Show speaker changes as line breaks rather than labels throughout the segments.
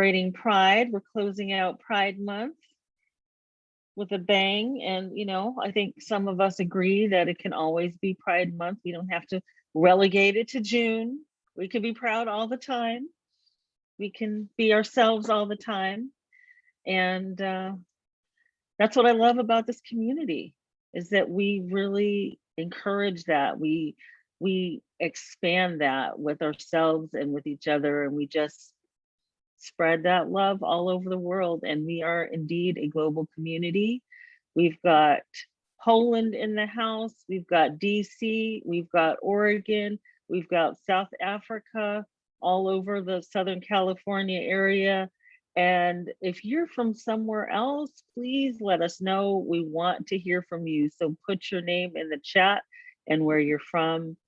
celebrating Pride. We're closing out Pride Month with a bang. And, you know, I think some of us agree that it can always be Pride Month. We don't have to relegate it to June. We can be proud all the time. We can be ourselves all the time. And that's what I love about this community, is that we really encourage that. We expand that with ourselves and with each other, and we just spread that love all over the world. And we are indeed a global community. We've got Poland in the house, we've got DC, we've got Oregon, we've got South Africa, all over the Southern California area. And if you're from somewhere else, please let us know. We want to hear from you. So put your name in the chat and where you're from.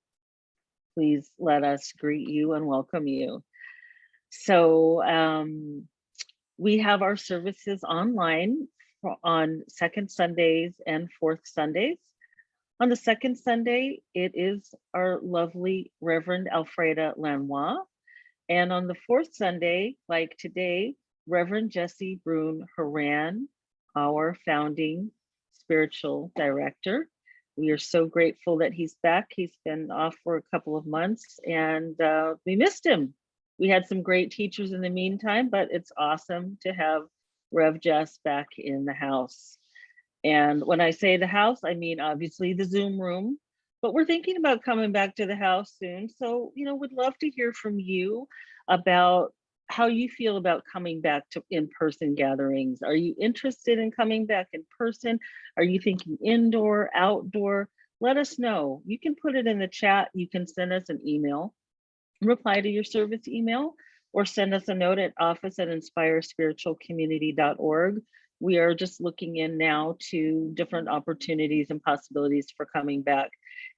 Please let us greet you and welcome you. So we have our services online on second Sundays and fourth Sundays. On the second Sunday, it is our lovely Reverend Alfreda Lanois. And on the fourth Sunday, like today, Reverend Jesse Brune-Horan, our founding spiritual director. We are so grateful that he's back. He's been off for a couple of months and we missed him. We had some great teachers in the meantime, but it's awesome to have Rev Jess back in the house. And when I say the house, I mean obviously the Zoom room, but we're thinking about coming back to the house soon. So, you know, would love to hear from you about how you feel about coming back to in-person gatherings. Are you interested in coming back in person? Are you thinking indoor, outdoor? Let us know. You can put it in the chat. You can send us an email, reply to your service email, or send us a note at office@inspirespiritualcommunity.org. We are just looking in now to different opportunities and possibilities for coming back.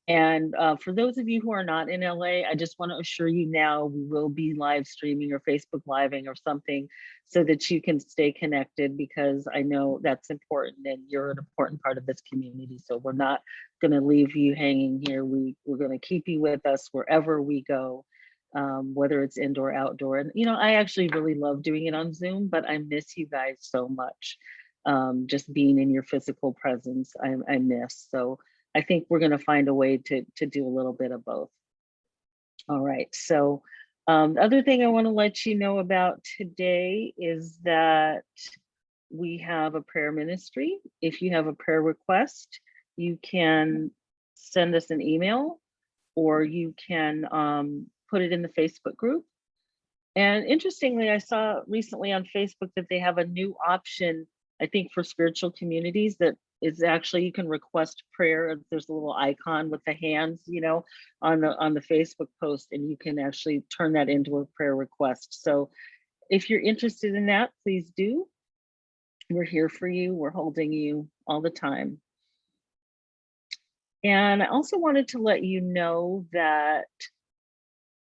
And for those of you who are not in LA, I just want to assure you now we will be live streaming or Facebook living or something so that you can stay connected, because I know that's important and you're an important part of this community. So we're not going to leave you hanging here. We're going to keep you with us wherever we go. Whether it's indoor, outdoor. And, you know, I actually really love doing it on Zoom, but I miss you guys so much. Just being in your physical presence, I miss. So I think we're going to find a way to do a little bit of both. All right. So the other thing I want to let you know about today is that we have a prayer ministry. If you have a prayer request, you can send us an email, or you can put it in the Facebook group. And interestingly, I saw recently on Facebook that they have a new option, I think, for spiritual communities that is actually, you can request prayer. There's a little icon with the hands, you know, on the Facebook post, and you can actually turn that into a prayer request. So if you're interested in that, please do. We're here for you. We're holding you all the time. And I also wanted to let you know that,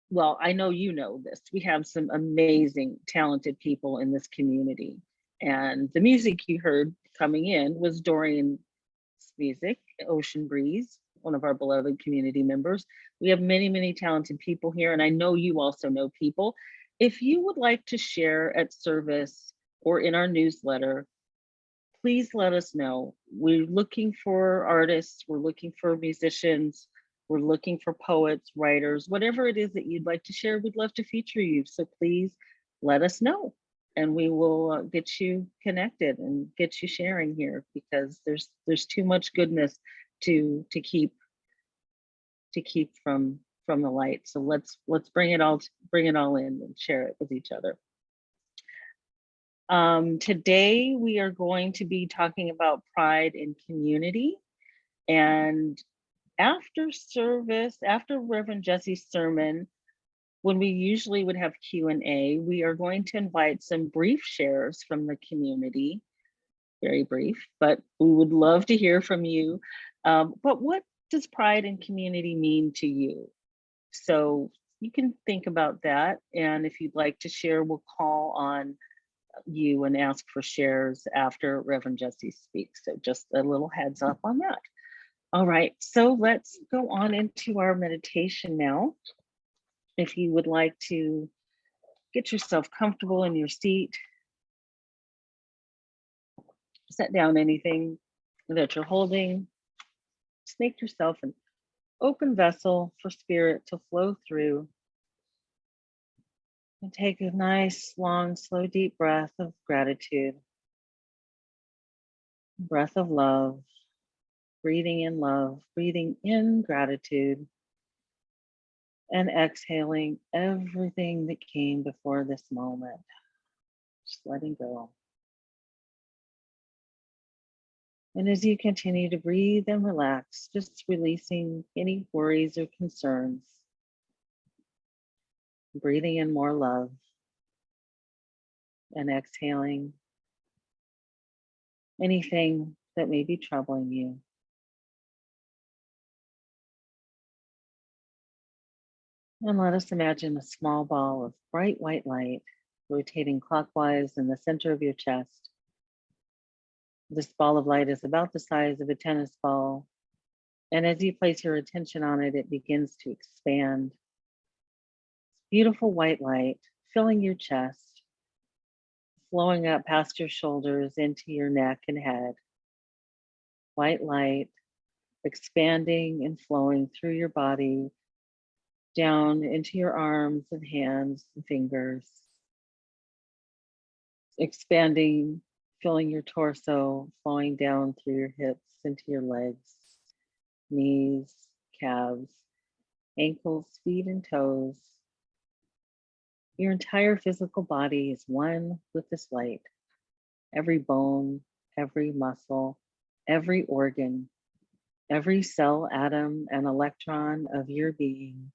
well, I know you know this, we have some amazing, talented people in this community. And the music you heard coming in was Dorian's music, Ocean Breeze, one of our beloved community members. We have many, many talented people here, and I know you also know people. If you would like to share at service or in our newsletter, please let us know. We're looking for artists, we're looking for musicians, we're looking for poets, writers, whatever it is that you'd like to share, we'd love to feature you. So please let us know, and we will get you connected and get you sharing here, because there's too much goodness to keep from the light. So let's bring it all in and share it with each other. Today we are going to be talking about pride in community, and after service, after Reverend Jesse's sermon, when we usually would have Q&A, we are going to invite some brief shares from the community, very brief, but we would love to hear from you. But what does pride in community mean to you? So you can think about that, and if you'd like to share, we'll call on you and ask for shares after Reverend Jesse speaks. So just a little heads up on that. All right, so let's go on into our meditation now. If you would like to Get yourself comfortable in your seat. Set down anything that you're holding. Just make yourself an open vessel for spirit to flow through. And take a nice, long, slow, deep breath of gratitude, breath of love, breathing in love, breathing in gratitude, and exhaling everything that came before this moment. Just letting go. And as you continue to breathe and relax, just releasing any worries or concerns, breathing in more love, and exhaling anything that may be troubling you. And let us imagine a small ball of bright white light rotating clockwise in the center of your chest. This ball of light is about the size of a tennis ball. And as you place your attention on it, it begins to expand. Beautiful white light filling your chest, flowing up past your shoulders into your neck and head. White light expanding and flowing through your body, down into your arms and hands and fingers. Expanding, filling your torso, flowing down through your hips into your legs, knees, calves, ankles, feet, and toes. Your entire physical body is one with this light. Every bone, every muscle, every organ, every cell, atom, and electron of your being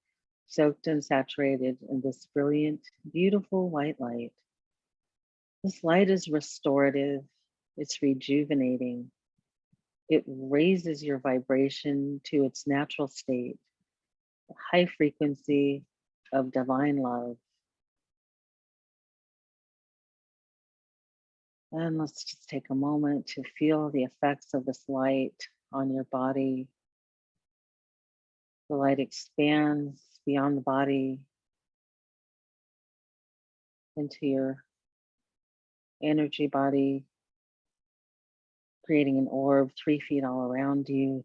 soaked and saturated in this brilliant, beautiful white light. This light is restorative, it's rejuvenating. It raises your vibration to its natural state, a high frequency of divine love. And let's just take a moment to feel the effects of this light on your body. The light expands beyond the body into your energy body, creating an orb 3 feet all around you.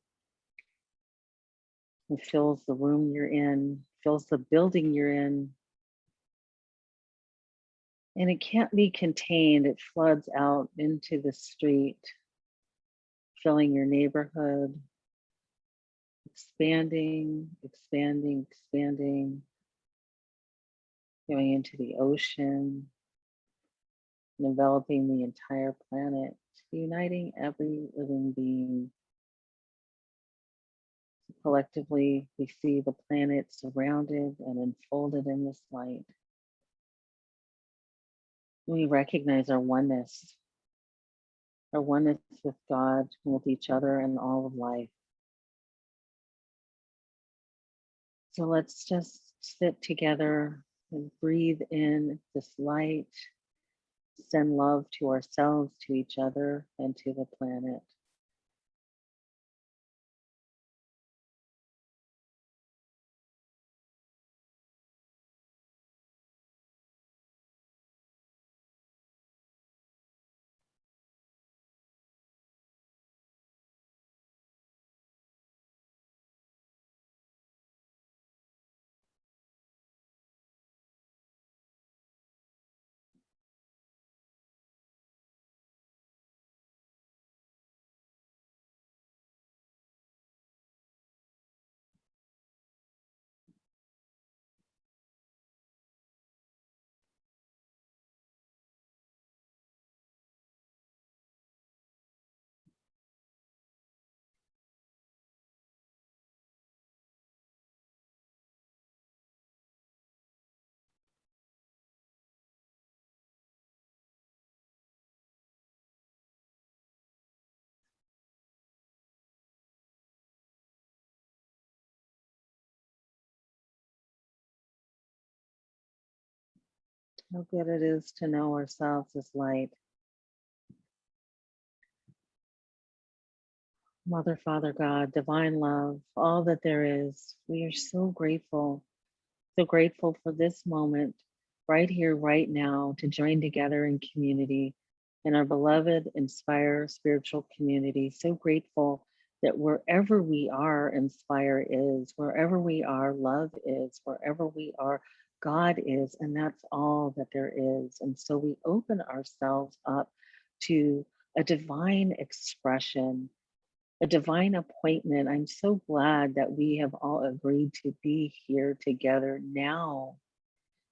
It fills the room you're in, fills the building you're in. And it can't be contained. It floods out into the street, filling your neighborhood, expanding, expanding, expanding, going into the ocean, and enveloping the entire planet, uniting every living being. Collectively, we see the planet surrounded and enfolded in this light. We recognize our oneness with God, with each other, and all of life. So let's just sit together and breathe in this light, send love to ourselves, to each other, and to the planet. How good it is to know ourselves as light. Mother, Father, God, divine love, all that there is, we are so grateful for this moment, right here, right now, to join together in community in our beloved Inspire spiritual community. So grateful that wherever we are, Inspire is, wherever we are, love is, wherever we are, God is, and that's all that there is. And so we open ourselves up to a divine expression, a divine appointment. I'm so glad that we have all agreed to be here together now.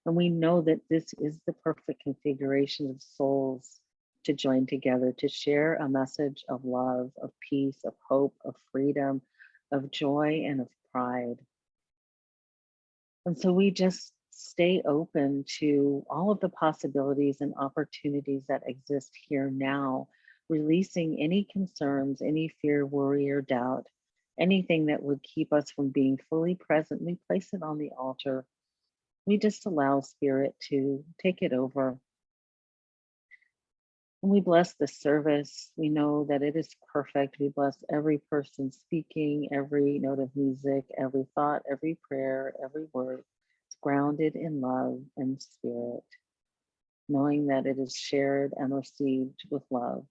And we know that this is the perfect configuration of souls to join together, to share a message of love, of peace, of hope, of freedom, of joy, and of pride. And so we just stay open to all of the possibilities and opportunities that exist here now, releasing any concerns, any fear, worry, or doubt, anything that would keep us from being fully present. We place it on the altar. We just allow Spirit to take it over. And we bless the service. We know that it is perfect. We bless every person speaking, every note of music, every thought, every prayer, every word. It's grounded in love and spirit, knowing that it is shared and received with love,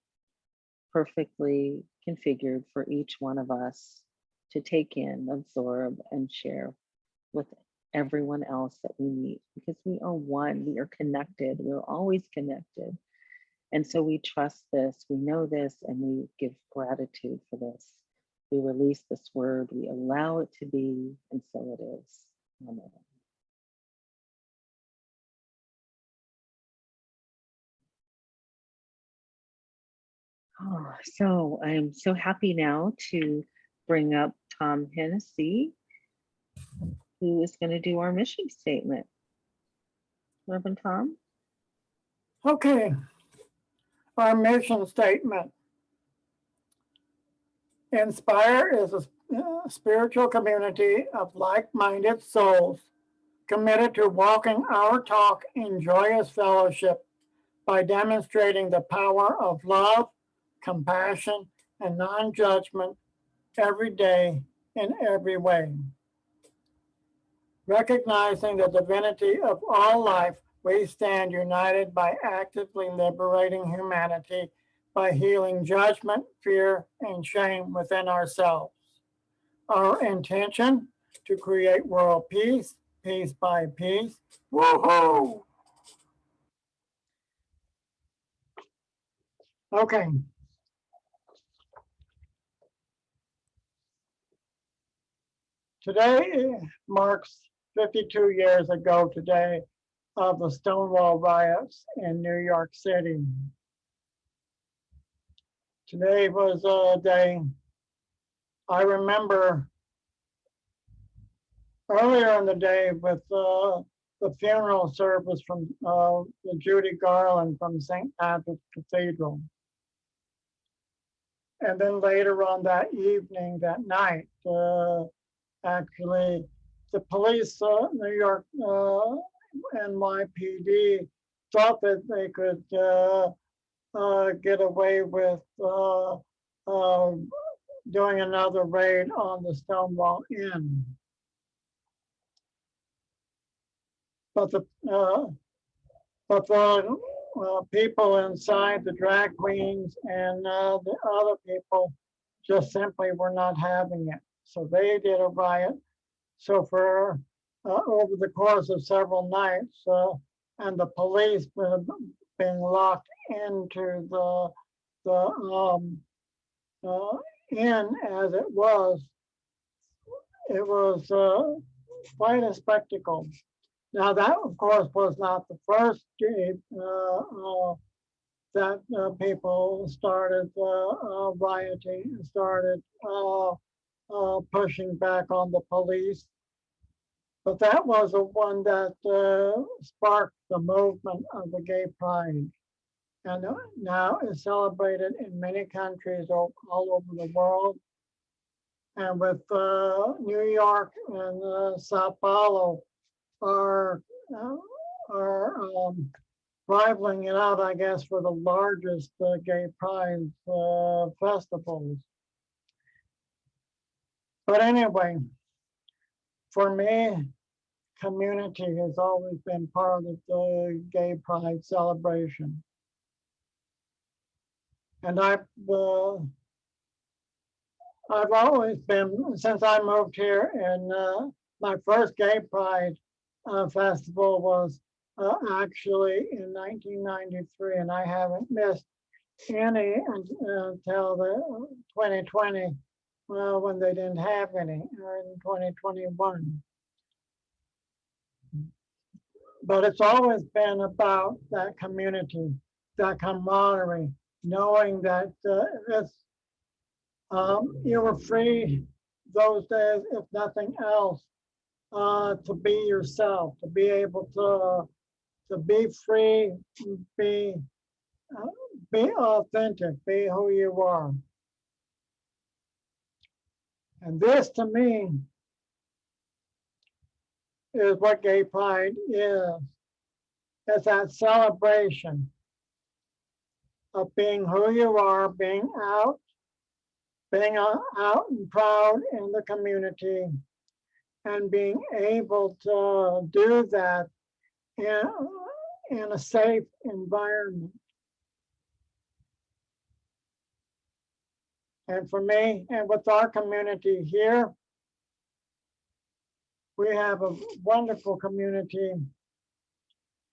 perfectly configured for each one of us to take in, absorb, and share with everyone else that we meet, because we are one, we are connected, we're always connected. And so we trust this, we know this, and we give gratitude for this. We release this word, we allow it to be, and so it is. Amen. Oh, so I'm so happy now to bring up Tom Hennessy, who is going to do our mission statement. Reverend Tom?
Okay, our mission statement. Inspire is a spiritual community of like-minded souls committed to walking our talk in joyous fellowship by demonstrating the power of love, compassion, and non-judgment every day in every way. Recognizing the divinity of all life, we stand united by actively liberating humanity by healing judgment, fear, and shame within ourselves. Our intention to create world peace, piece by piece. Woohoo! Okay. Today marks 52 years ago today of the Stonewall Riots in New York City. Today was a day I remember earlier in the day with the funeral service from the Judy Garland from St. Patrick's Cathedral. And then later on that evening, that night, actually, the police, New York NYPD, thought that they could get away with doing another raid on the Stonewall Inn. But the people inside, the drag queens and the other people, just simply were not having it. So they did a riot. So for over the course of several nights, and the police being locked into the inn as it was quite a spectacle. Now that, of course, was not the first day that people started rioting, started pushing back on the police. But that was the one that sparked the movement of the gay pride. And now is celebrated in many countries all over the world. And with New York and Sao Paulo are rivaling it out, I guess, for the largest gay pride festivals. But anyway, for me, community has always been part of the gay pride celebration. And I've always been, since I moved here, and my first gay pride festival was actually in 1993, and I haven't missed any until the 2020, when they didn't have any, or in 2021. But it's always been about that community, that camaraderie, knowing that you were free those days, if nothing else, to be yourself, to be able to be free, be authentic, be who you are. And this, to me, is what gay pride is. It's that celebration of being who you are, being out and proud in the community, and being able to do that in a safe environment. And for me, and with our community here, we have a wonderful community,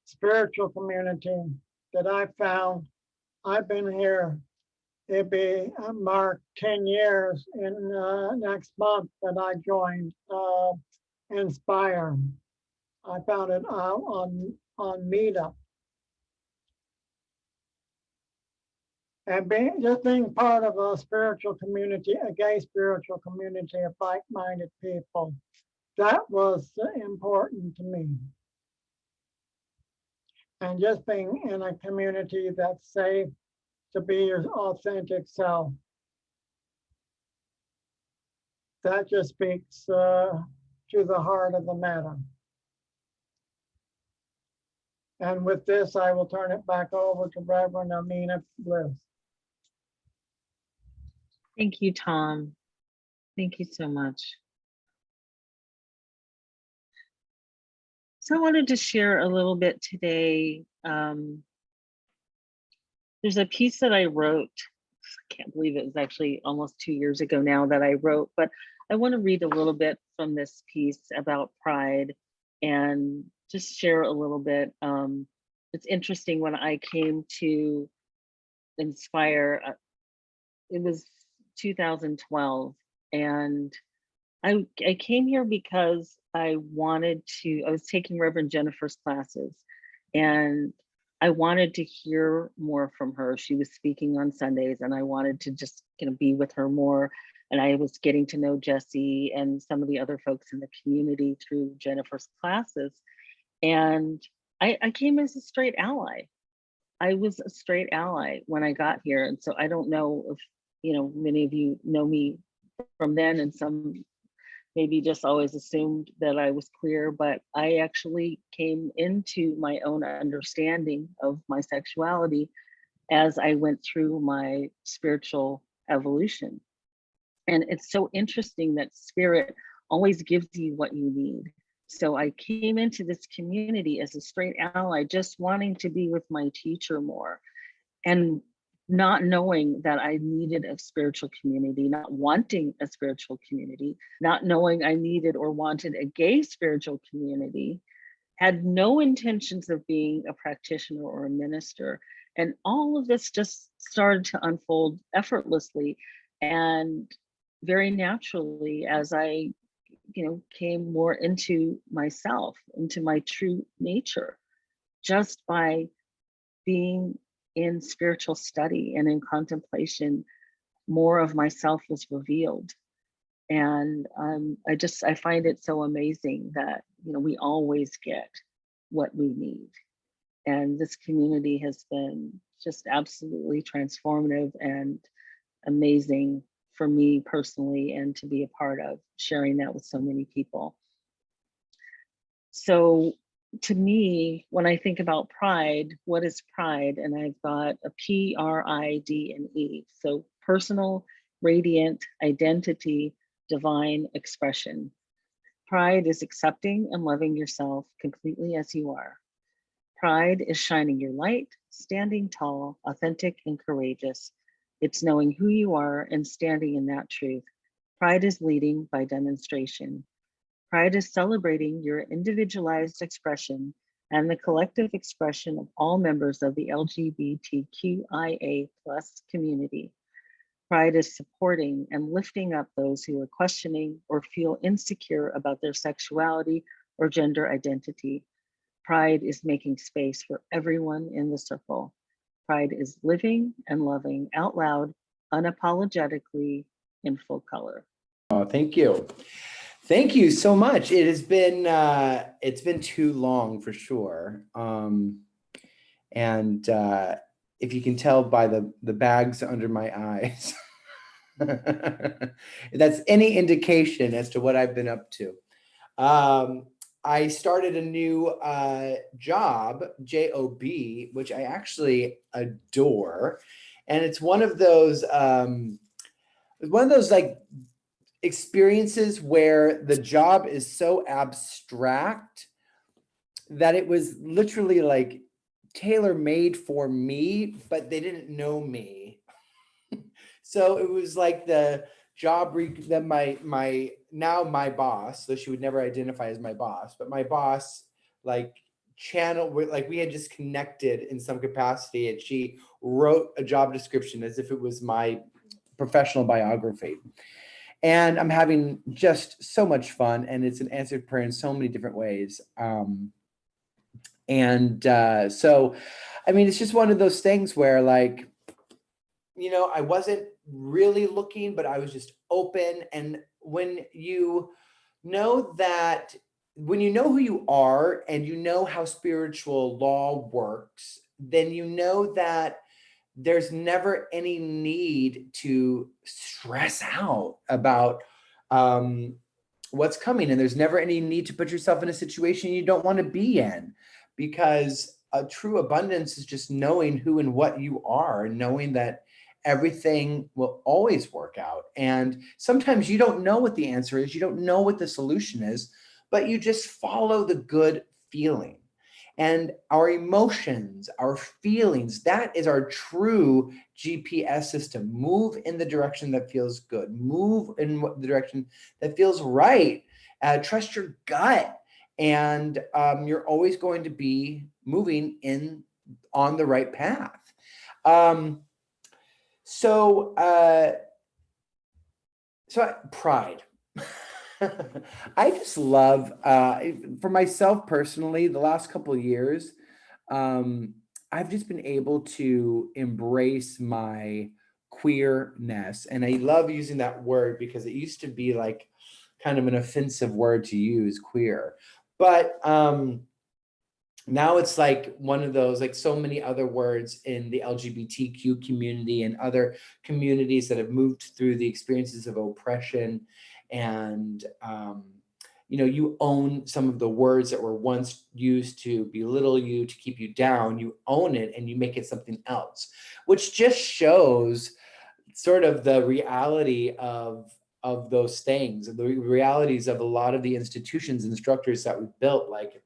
spiritual community that I found. I've been here, it'd be marked 10 years in next month that I joined Inspire. I found it out on Meetup. And just being part of a spiritual community, a gay spiritual community of like-minded people, that was important to me. And just being in a community that's safe to be your authentic self. That just speaks to the heart of the matter. And with this, I will turn it back over to Reverend Amina Bliss.
Thank you, Tom. Thank you so much. So I wanted to share a little bit today. There's a piece that I wrote. I can't believe it was actually almost 2 years ago now that I wrote, but I want to read a little bit from this piece about pride and just share a little bit. It's interesting, when I came to Inspire, it was 2012, and I came here because I was taking Reverend Jennifer's classes, and I wanted to hear more from her. She was speaking on Sundays, and I wanted to just be with her more. And I was getting to know Jesse and some of the other folks in the community through Jennifer's classes. And I came as a straight ally. I was a straight ally when I got here. And so I don't know if, many of you know me from then, and some maybe just always assumed that I was queer, but I actually came into my own understanding of my sexuality as I went through my spiritual evolution. And it's so interesting that spirit always gives you what you need. So I came into this community as a straight ally, just wanting to be with my teacher more, and not knowing that I needed a spiritual community, not wanting a spiritual community, not knowing I needed or wanted a gay spiritual community, had no intentions of being a practitioner or a minister. And all of this just started to unfold effortlessly and very naturally as I, came more into myself, into my true nature, just by being in spiritual study and in contemplation. More of myself was revealed. And I find it so amazing that, we always get what we need. And this community has been just absolutely transformative and amazing for me personally, and to be a part of sharing that with so many people. So to me, when I think about pride, what is pride? And I've got a PRIDE. So personal, radiant, identity, divine expression. Pride is accepting and loving yourself completely as you are. Pride is shining your light, standing tall, authentic, and courageous. It's knowing who you are and standing in that truth. Pride is leading by demonstration. Pride is celebrating your individualized expression and the collective expression of all members of the LGBTQIA plus community. Pride is supporting and lifting up those who are questioning or feel insecure about their sexuality or gender identity. Pride is making space for everyone in the circle. Pride is living and loving out loud, unapologetically, in full color.
Oh, thank you. Thank you so much. It's been too long for sure. If you can tell by the bags under my eyes, that's any indication as to what I've been up to. I started a new job, job, which I actually adore, and it's one of those like experiences where the job is so abstract that it was literally like tailor-made for me, but they didn't know me. So it was like the job that my boss, though she would never identify as my boss, but my boss like we had just connected in some capacity, and she wrote a job description as if it was my professional biography. And I'm having just so much fun, and it's an answered prayer in so many different ways. So, I mean, it's just one of those things where, like, you know, I wasn't really looking, but I was just open. And when you know who you are and you know how spiritual law works, then you know that there's never any need to stress out about what's coming. And there's never any need to put yourself in a situation you don't want to be in, because a true abundance is just knowing who and what you are, and knowing that everything will always work out. And sometimes you don't know what the answer is. You don't know what the solution is, but you just follow the good feeling. And our emotions, our feelings, that is our true GPS system. Move in the direction that feels good. Move in the direction that feels right. Trust your gut. And you're always going to be moving on the right path. Pride. I just love, for myself personally, the last couple of years, I've just been able to embrace my queerness. And I love using that word because it used to be like kind of an offensive word to use, queer. But now it's like one of those, like so many other words in the LGBTQ community and other communities that have moved through the experiences of oppression. And, you own some of the words that were once used to belittle you, to keep you down. You own it and you make it something else, which just shows sort of the reality of those things, and the realities of a lot of the institutions and structures that we've built. Like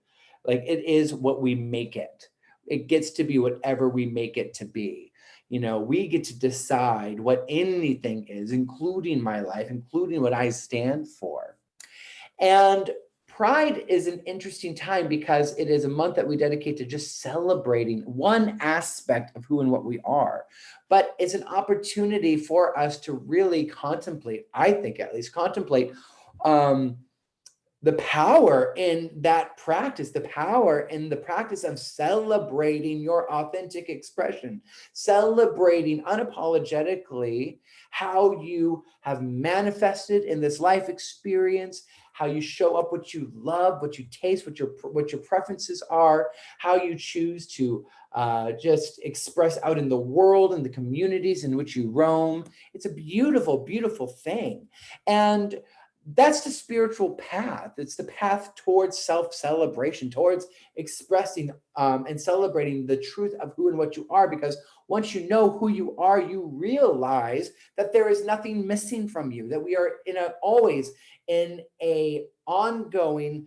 it is what we make it. It gets to be whatever we make it to be. We get to decide what anything is, including my life, including what I stand for. And Pride is an interesting time because it is a month that we dedicate to just celebrating one aspect of who and what we are. But it's an opportunity for us to really contemplate, I think at least, the power in that practice, the power in the practice of celebrating your authentic expression, celebrating unapologetically how you have manifested in this life experience, how you show up, what you love, what you taste, what your preferences are, how you choose to just express out in the world and the communities in which you roam. It's a beautiful, beautiful thing. And that's the spiritual path. It's the path towards self-celebration, towards expressing and celebrating the truth of who and what you are. Because once you know who you are, you realize that there is nothing missing from you, that we are always in a ongoing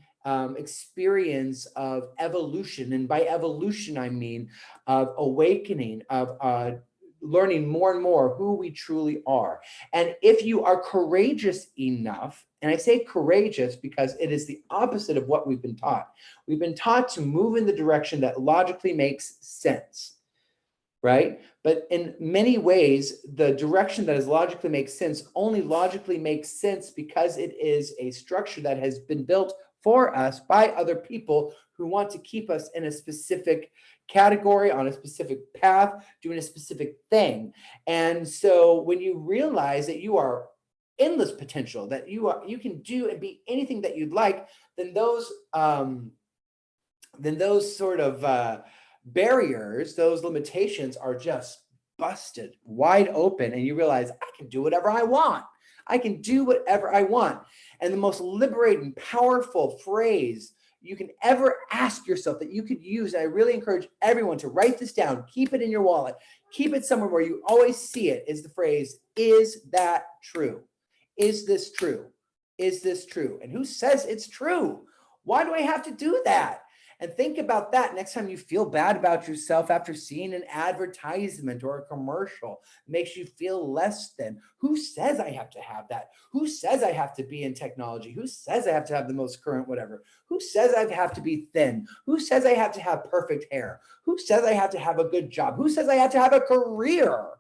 experience of evolution. And by evolution, I mean of awakening, of learning more and more who we truly are. And if you are courageous enough, and I say courageous because it is the opposite of what we've been taught. We've been taught to move in the direction that logically makes sense, right? But in many ways, the direction that is logically makes sense only logically makes sense because it is a structure that has been built for us by other people who want to keep us in a specific category, on a specific path, doing a specific thing. And so when you realize that you are endless potential, that you can do and be anything that you'd like, then those sort of barriers, those limitations are just busted wide open, and you realize I can do whatever I want. I can do whatever I want. And the most liberating, powerful phrase you can ever ask yourself that you could use, and I really encourage everyone to write this down, keep it in your wallet, keep it somewhere where you always see it, is the phrase, is that true? Is this true? Is this true? And who says it's true? Why do I have to do that? And think about that next time you feel bad about yourself after seeing an advertisement or a commercial. It makes you feel less than. Who says I have to have that? Who says I have to be in technology? Who says I have to have the most current whatever? Who says I have to be thin? Who says I have to have perfect hair? Who says I have to have a good job? Who says I have to have a career?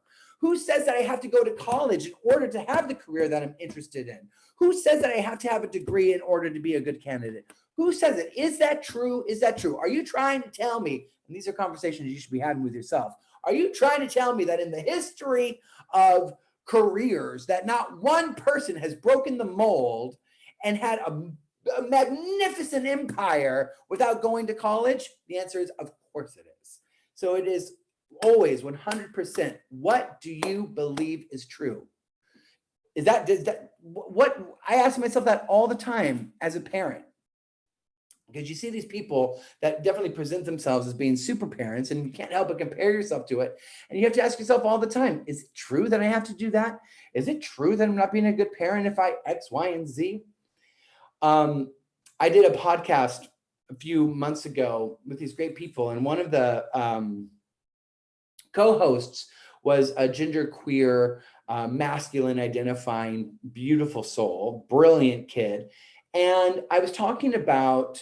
Who says that I have to go to college in order to have the career that I'm interested in? Who says that I have to have a degree in order to be a good candidate? Who says it? Is that true? Is that true? Are you trying to tell me, and these are conversations you should be having with yourself, are you trying to tell me that in the history of careers that not one person has broken the mold and had a magnificent empire without going to college? The answer is, of course it is. So it is always 100%. What do you believe is true? What I ask myself that all the time as a parent. Because you see these people that definitely present themselves as being super parents, and you can't help but compare yourself to it. And you have to ask yourself all the time, is it true that I have to do that? Is it true that I'm not being a good parent if I X, Y, and Z? I did a podcast a few months ago with these great people, and one of the co-hosts was a genderqueer, masculine identifying, beautiful soul, brilliant kid. And I was talking about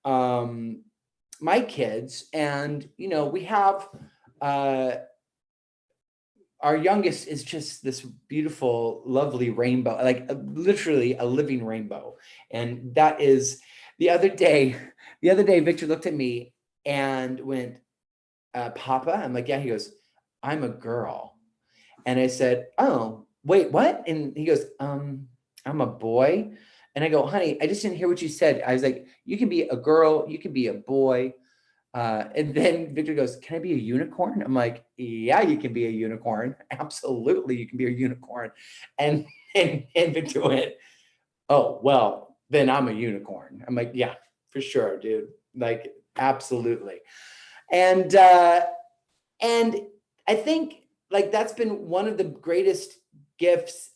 my kids, and we have our youngest is just this beautiful, lovely rainbow, like literally a living rainbow. And that is the other day Victor looked at me and went, Papa? I'm like, yeah. He goes, I'm a girl. And I said, oh, wait, what? And he goes, I'm a boy. And I go, honey, I just didn't hear what you said. I was like, you can be a girl, you can be a boy. And then Victor goes, can I be a unicorn? I'm like, yeah, you can be a unicorn. Absolutely, you can be a unicorn. And Victor went, oh, well, then I'm a unicorn. I'm like, yeah, for sure, dude. Like, absolutely. And I think like that's been one of the greatest gifts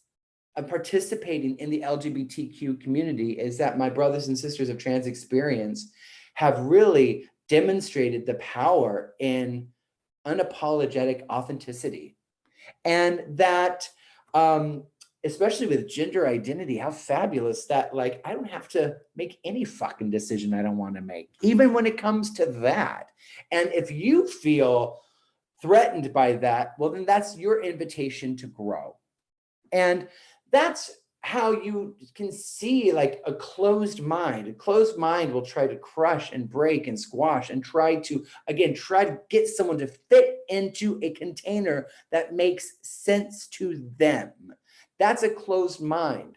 of participating in the LGBTQ community, is that my brothers and sisters of trans experience have really demonstrated the power in unapologetic authenticity. And that, especially with gender identity, how fabulous that, like, I don't have to make any fucking decision I don't want to make, even when it comes to that. And if you feel threatened by that, well, then that's your invitation to grow. And that's how you can see like a closed mind. A closed mind will try to crush and break and squash and try to get someone to fit into a container that makes sense to them. That's a closed mind.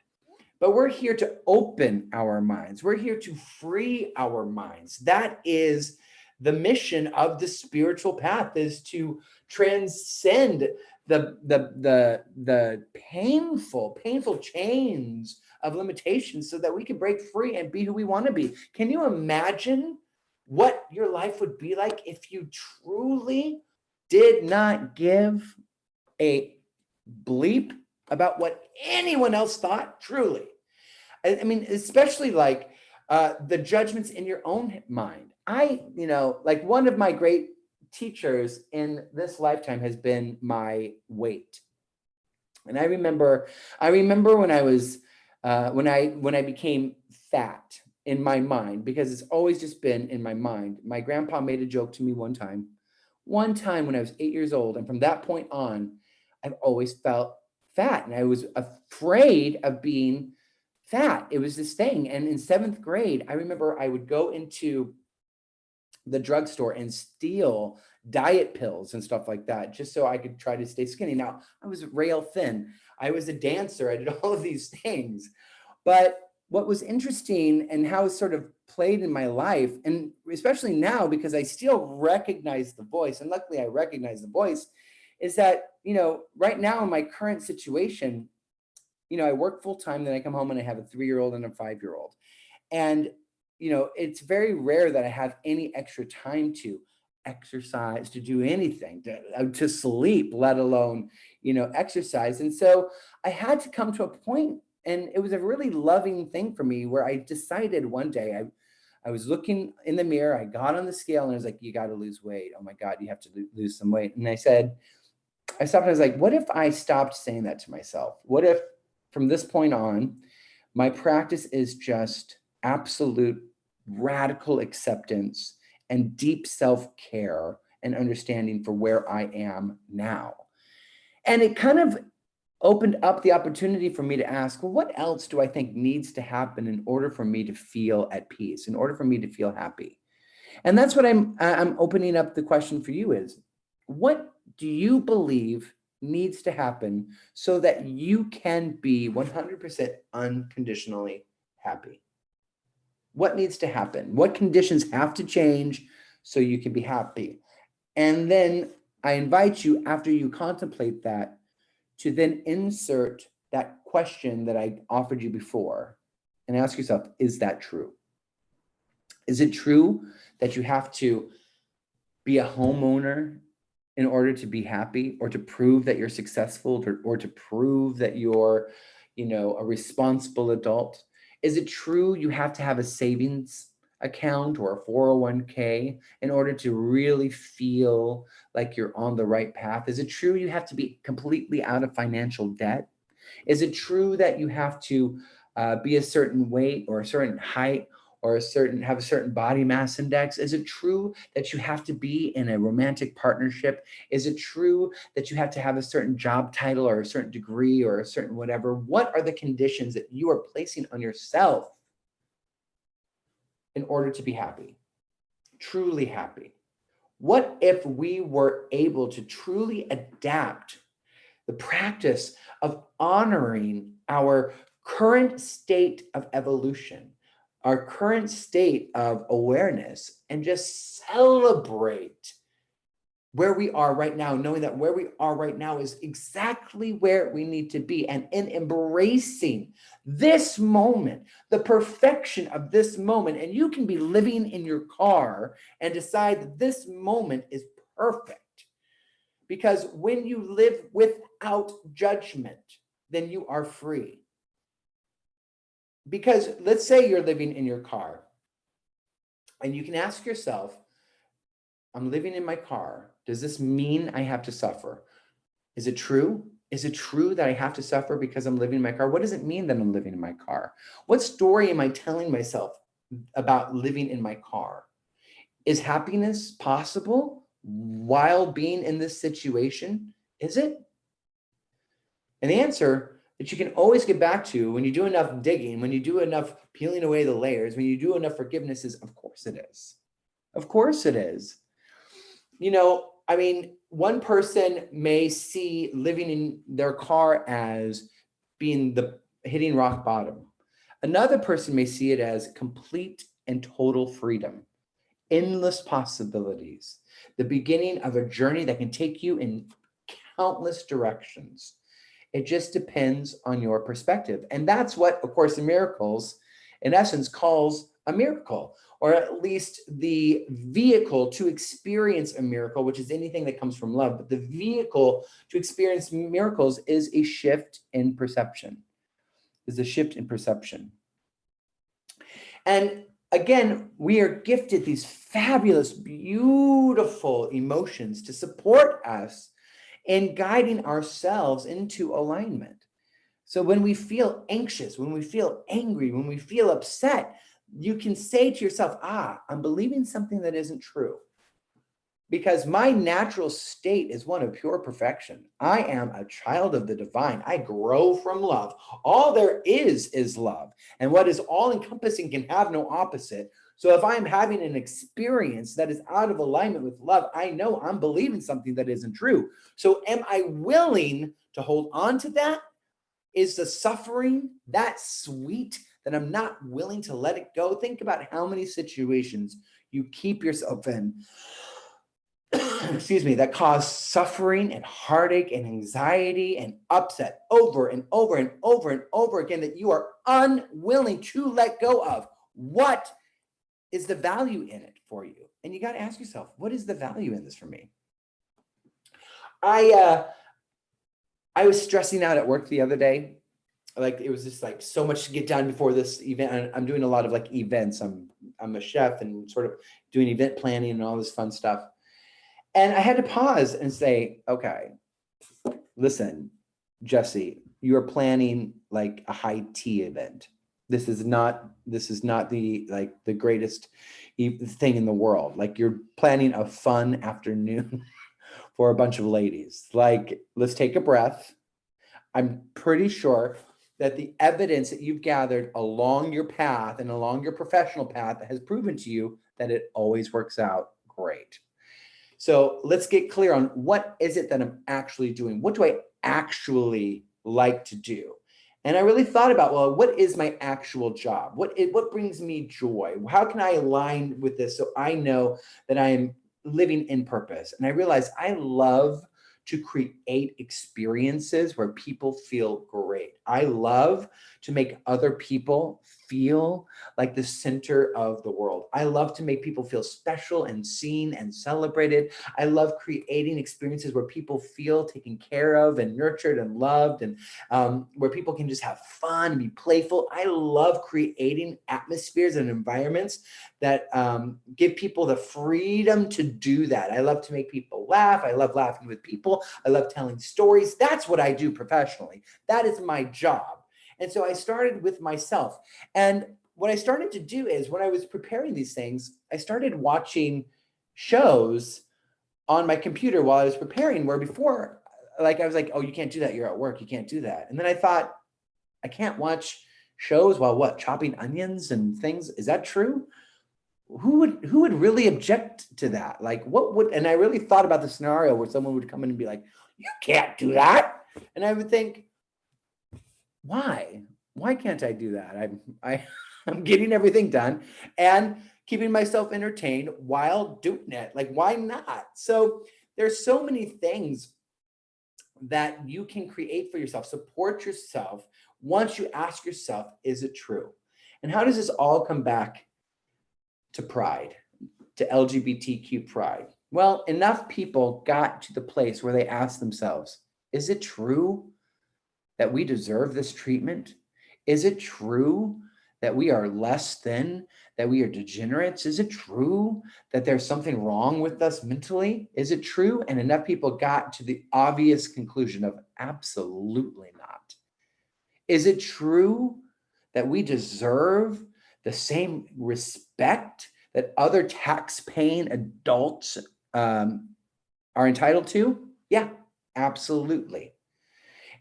But we're here to open our minds. We're here to free our minds. That is the mission of the spiritual path, is to transcend the painful chains of limitations so that we can break free and be who we want to be. Can you imagine what your life would be like if you truly did not give a bleep about what anyone else thought? Truly. I mean, especially like the judgments in your own mind. Like one of my great teachers in this lifetime has been my weight. And I remember when I was when I became fat in my mind, because it's always just been in my mind. My grandpa made a joke to me one time when I was 8 years old, and from that point on, I've always felt fat, and I was afraid of being fat. It was this thing. And in 7th grade, I remember I would go into the drugstore and steal diet pills and stuff like that, just so I could try to stay skinny. Now, I was rail thin. I was a dancer. I did all of these things. But what was interesting and how it sort of played in my life, and especially now, because I still recognize the voice, and luckily I recognize the voice, is that, right now in my current situation, I work full time, then I come home and I have a 3-year-old and a 5-year-old. And, it's very rare that I have any extra time to exercise, to do anything, to sleep, let alone, exercise. And so I had to come to a point, and it was a really loving thing for me, where I decided one day, I was looking in the mirror, I got on the scale, and I was like, you got to lose weight. Oh my God, you have to lose some weight. And I stopped and I was like, what if I stopped saying that to myself? What if from this point on, my practice is just absolute radical acceptance and deep self-care and understanding for where I am now? And it kind of opened up the opportunity for me to ask, well, what else do I think needs to happen in order for me to feel at peace, in order for me to feel happy? And that's what I'm opening up the question for you is, what do you believe needs to happen so that you can be 100% unconditionally happy? What needs to happen? What conditions have to change so you can be happy? And then I invite you, after you contemplate that, to then insert that question that I offered you before and ask yourself, is that true? Is it true that you have to be a homeowner in order to be happy, or to prove that you're successful, or to prove that you're, a responsible adult? Is it true you have to have a savings account or a 401k in order to really feel like you're on the right path? Is it true you have to be completely out of financial debt? Is it true that you have to be a certain weight or a certain height, or have a certain body mass index? Is it true that you have to be in a romantic partnership? Is it true that you have to have a certain job title or a certain degree or a certain whatever? What are the conditions that you are placing on yourself in order to be happy, truly happy? What if we were able to truly adapt the practice of honoring our current state of evolution, our current state of awareness, and just celebrate where we are right now, knowing that where we are right now is exactly where we need to be, and in embracing this moment, the perfection of this moment. And you can be living in your car and decide that this moment is perfect. Because when you live without judgment, then you are free. Because let's say you're living in your car, and you can ask yourself, I'm living in my car. Does this mean I have to suffer? Is it true? Is it true that I have to suffer because I'm living in my car? What does it mean that I'm living in my car? What story am I telling myself about living in my car? Is happiness possible while being in this situation? Is it? And the answer that you can always get back to when you do enough digging, when you do enough peeling away the layers, when you do enough forgiveness, is of course it is. Of course it is. One person may see living in their car as being hitting rock bottom. Another person may see it as complete and total freedom, endless possibilities, the beginning of a journey that can take you in countless directions. It just depends on your perspective. And that's what A Course in Miracles, in essence, calls a miracle, or at least the vehicle to experience a miracle, which is anything that comes from love. But the vehicle to experience miracles is a shift in perception, is a shift in perception. And again, we are gifted these fabulous, beautiful emotions to support us in guiding ourselves into alignment. So when we feel anxious, when we feel angry, when we feel upset, you can say to yourself, I'm believing something that isn't true. Because my natural state is one of pure perfection. I am a child of the divine. I grow from love. All there is love. And what is all encompassing can have no opposite. So if I'm having an experience that is out of alignment with love, I know I'm believing something that isn't true. So am I willing to hold on to that? Is the suffering that sweet that I'm not willing to let it go? Think about how many situations you keep yourself in, excuse me, that cause suffering and heartache and anxiety and upset over and over and over and over again that you are unwilling to let go of. What is the value in it for you? And you got to ask yourself, what is the value in this for me? I was stressing out at work the other day. Like, it was just like so much to get done before this event. I'm doing a lot of like events. I'm a chef and sort of doing event planning and all this fun stuff. And I had to pause and say, okay, listen, Jesse, you are planning like a high tea event. This is not the greatest thing in the world. Like, you're planning a fun afternoon for a bunch of ladies. Like, let's take a breath. I'm pretty sure that the evidence that you've gathered along your path and along your professional path has proven to you that it always works out great. So let's get clear on what is it that I'm actually doing? What do I actually like to do? And I really thought about, well, what is my actual job? What brings me joy? How can I align with this so I know that I am living in purpose? And I realized I love to create experiences where people feel great. I love to make other people feel like the center of the world. I love to make people feel special and seen and celebrated. I love creating experiences where people feel taken care of and nurtured and loved, and where people can just have fun and be playful. I love creating atmospheres and environments that give people the freedom to do that. I love to make people laugh. I love laughing with people. I love telling stories. That's what I do professionally. That is my job. And so I started with myself. And what I started to do is, when I was preparing these things, I started watching shows on my computer while I was preparing, where before, like, I was like, oh, you can't do that. You're at work. You can't do that. And then I thought, I can't watch shows while chopping onions and things. Is that true? Who would really object to that? Like, and I really thought about the scenario where someone would come in and be like, you can't do that. And I would think, why can't I do that? I'm getting everything done and keeping myself entertained while doing it. Like, why not? So there's so many things that you can create for yourself. Support yourself once you ask yourself, is it true? And how does this all come back to pride, to LGBTQ pride? Well, enough people got to the place where they asked themselves, is it true that we deserve this treatment? Is it true that we are less than, that we are degenerates? Is it true that there's something wrong with us mentally? Is it true? And enough people got to the obvious conclusion of absolutely not. Is it true that we deserve the same respect that other tax-paying adults are entitled to? Yeah, absolutely.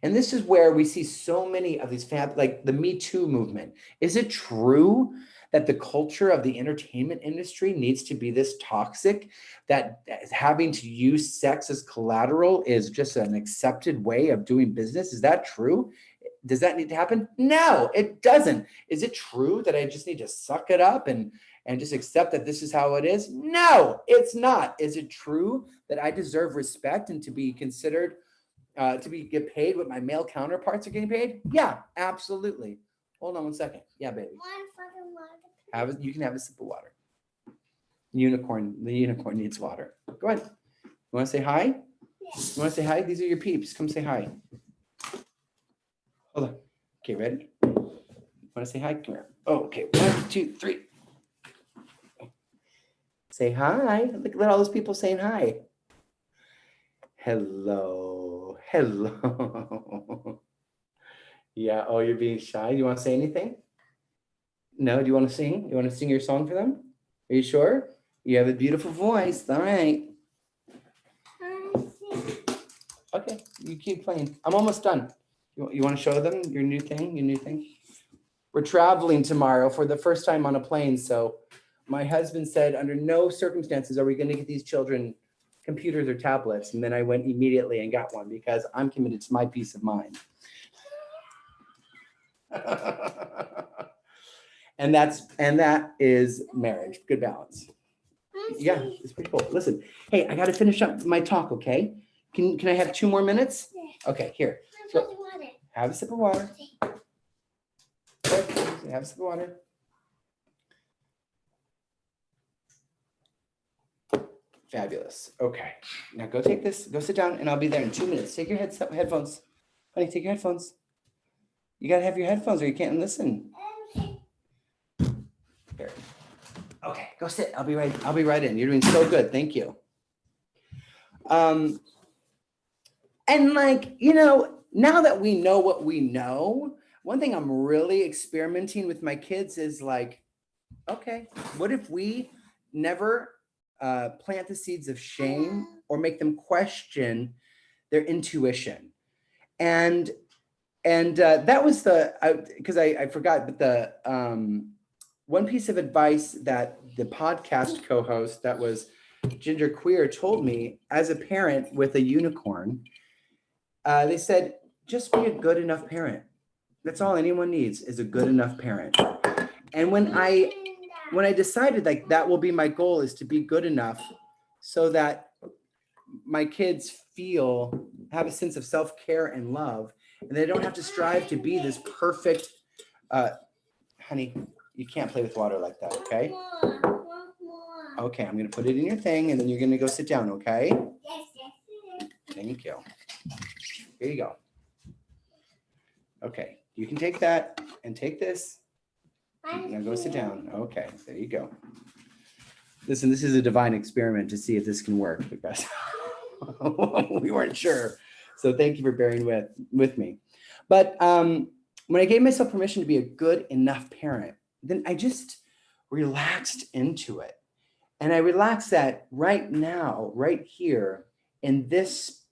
And this is where we see so many of these like the Me Too movement. Is it true that the culture of the entertainment industry needs to be this toxic, that having to use sex as collateral is just an accepted way of doing business? Is that true? Does that need to happen? No, it doesn't. Is it true that I just need to suck it up and just accept that this is how it is? No, it's not. Is it true that I deserve respect and to be considered to get paid what my male counterparts are getting paid? Yeah, absolutely. Hold on one second. Yeah, baby. You can have a sip of water. The unicorn needs water. Go ahead. You want to say hi? Yeah. You want to say hi? These are your peeps. Come say hi. Hold on. Okay, ready? Want to say hi? Come here. Oh, okay. 1, 2, 3. Say hi. Look at all those people saying hi. Hello. Hello. Yeah. Oh, you're being shy. Do you want to say anything? No. Do you want to sing? You want to sing your song for them? Are you sure? You have a beautiful voice. All right. Okay. You keep playing. I'm almost done. You want to show them your new thing? Your new thing? We're traveling tomorrow for the first time on a plane. So my husband said, under no circumstances are we going to get these children computers or tablets. And then I went immediately and got one because I'm committed to my peace of mind. and that is marriage. Good balance. Yeah, it's pretty cool. Listen, hey, I got to finish up my talk, okay? Can I have 2 more minutes? Okay, here. So, have a sip of water. Have a sip of water. Fabulous. Okay. Now go take this, go sit down, and I'll be there in 2 minutes. Take your headphones. Honey, take your headphones. You got to have your headphones or you can't listen. Here. Okay, go sit. I'll be right in. You're doing so good. Thank you. And like, now that we know what we know, one thing I'm really experimenting with my kids is like, okay, what if we never plant the seeds of shame or make them question their intuition? And that was because I forgot, but the one piece of advice that the podcast co-host that was Ginger Queer told me as a parent with a unicorn, they said, just be a good enough parent. That's all anyone needs is a good enough parent. And when I decided like that will be my goal, is to be good enough so that my kids have a sense of self-care and love, and they don't have to strive to be this perfect, honey, you can't play with water like that, okay? Okay, I'm gonna put it in your thing and then you're gonna go sit down, okay? Yes. Thank you. Here you go. Okay, you can take that and take this. Now go sit down. Okay, there you go. Listen, this is a divine experiment to see if this can work because we weren't sure. So thank you for bearing with me. But when I gave myself permission to be a good enough parent, then I just relaxed into it. And I relaxed that right now, right here, in this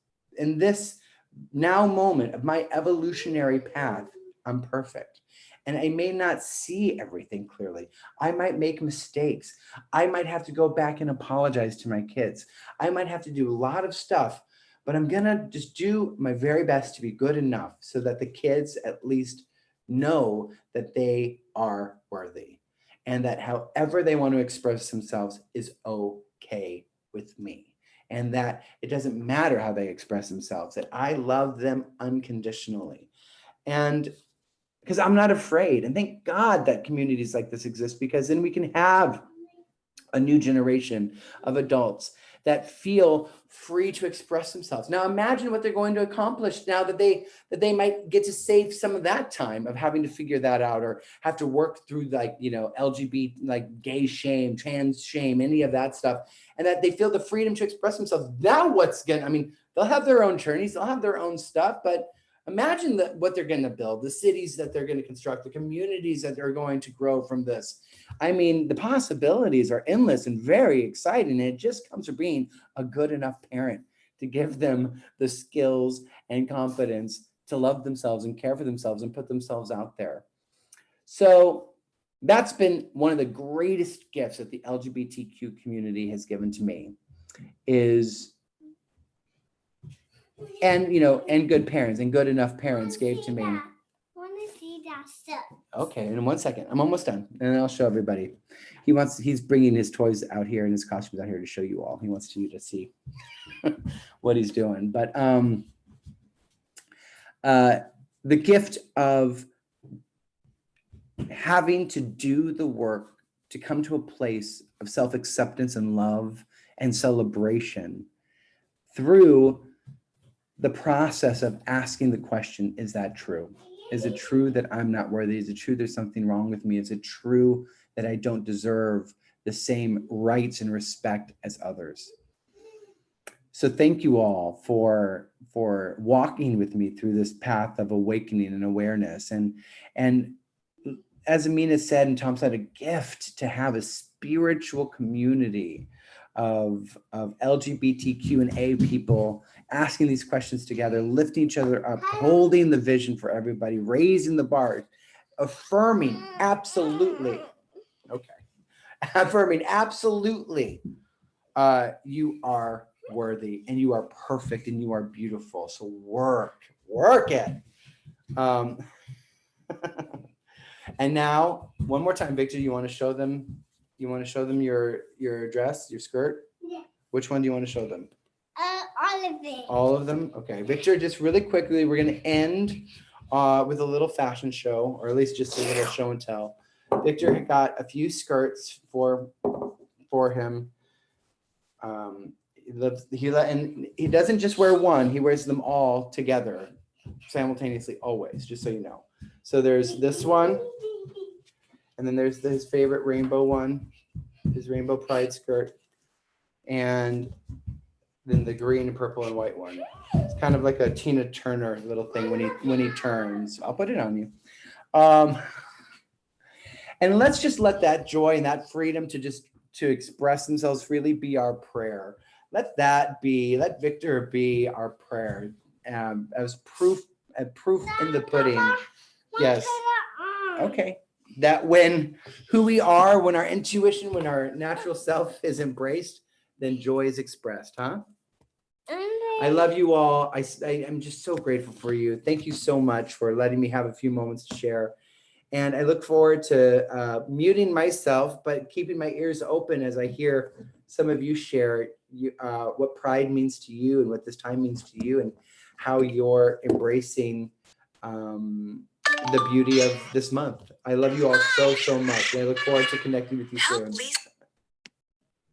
now moment of my evolutionary path, I'm perfect. And I may not see everything clearly. I might make mistakes. I might have to go back and apologize to my kids. I might have to do a lot of stuff, but I'm gonna just do my very best to be good enough so that the kids at least know that they are worthy and that however they want to express themselves is okay with me. And that it doesn't matter how they express themselves, that I love them unconditionally. And because I'm not afraid. And thank God that communities like this exist, because then we can have a new generation of adults that feel free to express themselves. Now imagine what they're going to accomplish now that they might get to save some of that time of having to figure that out or have to work through like, LGBT, like gay shame, trans shame, any of that stuff. And that they feel the freedom to express themselves. Now they'll have their own journeys, they'll have their own stuff, but imagine what they're going to build, the cities that they're going to construct, the communities that are going to grow from this. I mean, the possibilities are endless and very exciting. And it just comes from being a good enough parent to give them the skills and confidence to love themselves and care for themselves and put themselves out there. So that's been one of the greatest gifts that the LGBTQ community has given to me and good parents and good enough parents gave to me.
I want to see that stuff.
Okay, in 1 second. I'm almost done, and I'll show everybody. He's bringing his toys out here and his costumes out here to show you all. He wants you to see what he's doing. But the gift of having to do the work to come to a place of self-acceptance and love and celebration through the process of asking the question, is that true? Is it true that I'm not worthy? Is it true there's something wrong with me? Is it true that I don't deserve the same rights and respect as others? So thank you all for walking with me through this path of awakening and awareness. And as Amina said, and Tom said, a gift to have a spiritual community of LGBTQ and A people asking these questions together, lifting each other up, holding the vision for everybody, raising the bar, affirming absolutely, affirming absolutely, you are worthy and you are perfect and you are beautiful. So work it. And now, one more time, Victor, you want to show them? You want to show them your dress, your skirt?
Yeah.
Which one do you want to show them?
All of them.
All of them? Okay. Victor, just really quickly, we're going to end with a little fashion show, or at least just a little show and tell. Victor got a few skirts for him. And he doesn't just wear one, he wears them all together simultaneously, always, just so you know. So there's this one, and then there's his favorite rainbow one, his rainbow pride skirt, and then the green and purple and white one. It's kind of like a Tina Turner little thing when he turns. I'll put it on you. And let's just let that joy and that freedom to express themselves freely be our prayer. Let Victor be our prayer, as proof in the pudding. Yes. Okay. That when who we are, when our intuition, when our natural self is embraced, then joy is expressed, huh? I love you all. I am just so grateful for you. Thank you so much for letting me have a few moments to share. And I look forward to muting myself, but keeping my ears open as I hear some of you share what pride means to you and what this time means to you and how you're embracing the beauty of this month. I love you all so much. And I look forward to connecting with you soon.